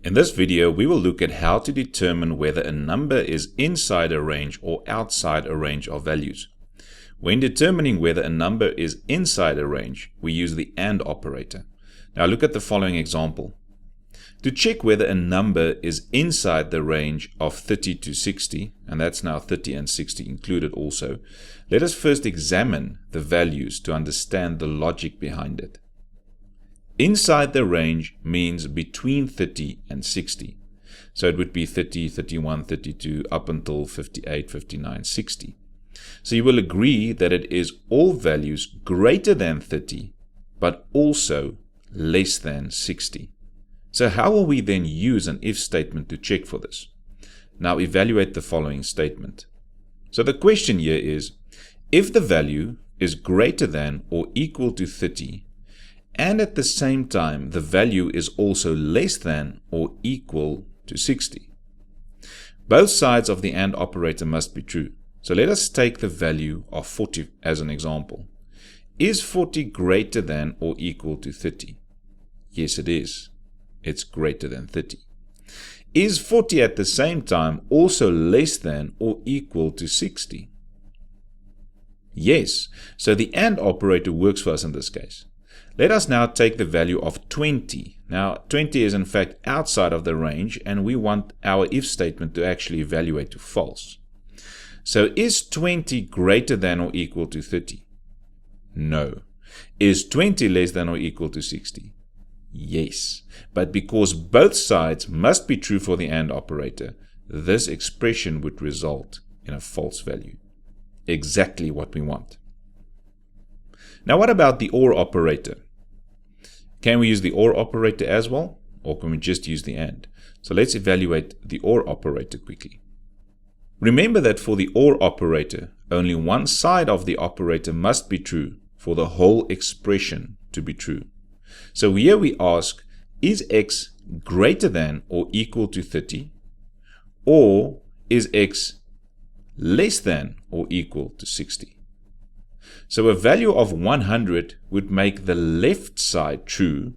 In this video, we will look at how to determine whether a number is inside a range or outside a range of values. When determining whether a number is inside a range, we use the AND operator. Now look at the following example. To check whether a number is inside the range of 30 to 60, and that's now 30 and 60 included also, let us first examine the values to understand the logic behind it. Inside the range means between 30 and 60. So it would be 30, 31, 32, up until 58, 59, 60. So you will agree that it is all values greater than 30, but also less than 60. So how will we then use an if statement to check for this? Now evaluate the following statement. So the question here is, if the value is greater than or equal to 30, and at the same time the value is also less than or equal to 60. Both sides of the AND operator must be true. So let us take the value of 40 as an example. Is 40 greater than or equal to 30? Yes, it is. It's greater than 30. Is 40 at the same time also less than or equal to 60? Yes. So the AND operator works for us in this case. Let us now take the value of 20. Now 20 is in fact outside of the range, and we want our if statement to actually evaluate to false. So is 20 greater than or equal to 30? No. Is 20 less than or equal to 60? Yes. But because both sides must be true for the AND operator, this expression would result in a false value. Exactly what we want. Now what about the OR operator? Can we use the OR operator as well, or can we just use the AND? So let's evaluate the OR operator quickly. Remember that for the OR operator, only one side of the operator must be true for the whole expression to be true. So here we ask, is x greater than or equal to 30? Or is x less than or equal to 60? So a value of 100 would make the left side true,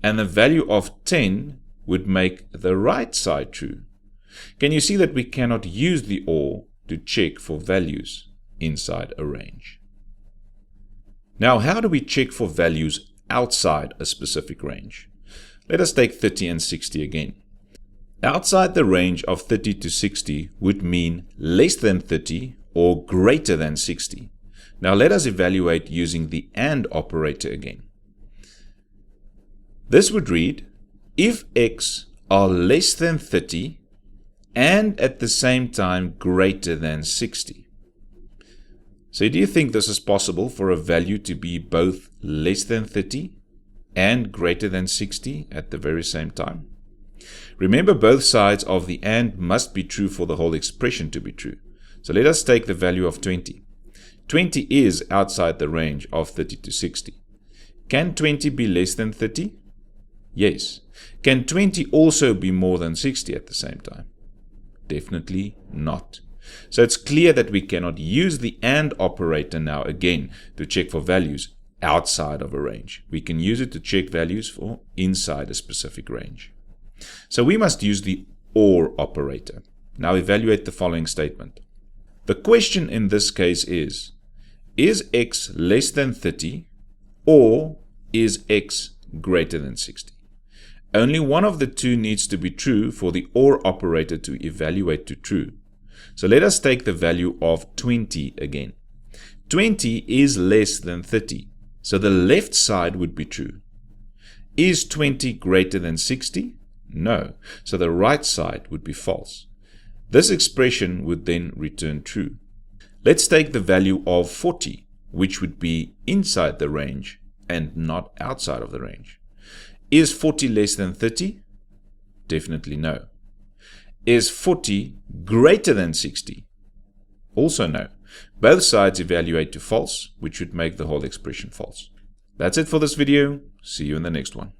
and the value of 10 would make the right side true. Can you see that we cannot use the OR to check for values inside a range? Now, how do we check for values outside a specific range? Let us take 30 and 60 again. Outside the range of 30 to 60 would mean less than 30 or greater than 60. Now let us evaluate using the AND operator again. This would read, if x are less than 30 and at the same time greater than 60. So do you think this is possible for a value to be both less than 30 and greater than 60 at the very same time? Remember, both sides of the AND must be true for the whole expression to be true. So let us take the value of 20. 20 is outside the range of 30 to 60. Can 20 be less than 30? Yes. Can 20 also be more than 60 at the same time? Definitely not. So it's clear that we cannot use the AND operator now again to check for values outside of a range. We can use it to check values for inside a specific range. So we must use the OR operator. Now evaluate the following statement. The question in this case is x less than 30 or is x greater than 60? Only one of the two needs to be true for the OR operator to evaluate to true. So let us take the value of 20 again. 20 is less than 30, so the left side would be true. Is 20 greater than 60? No, so the right side would be false. This expression would then return true. Let's take the value of 40, which would be inside the range and not outside of the range. Is 40 less than 30? Definitely no. Is 40 greater than 60? Also no. Both sides evaluate to false, which would make the whole expression false. That's it for this video. See you in the next one.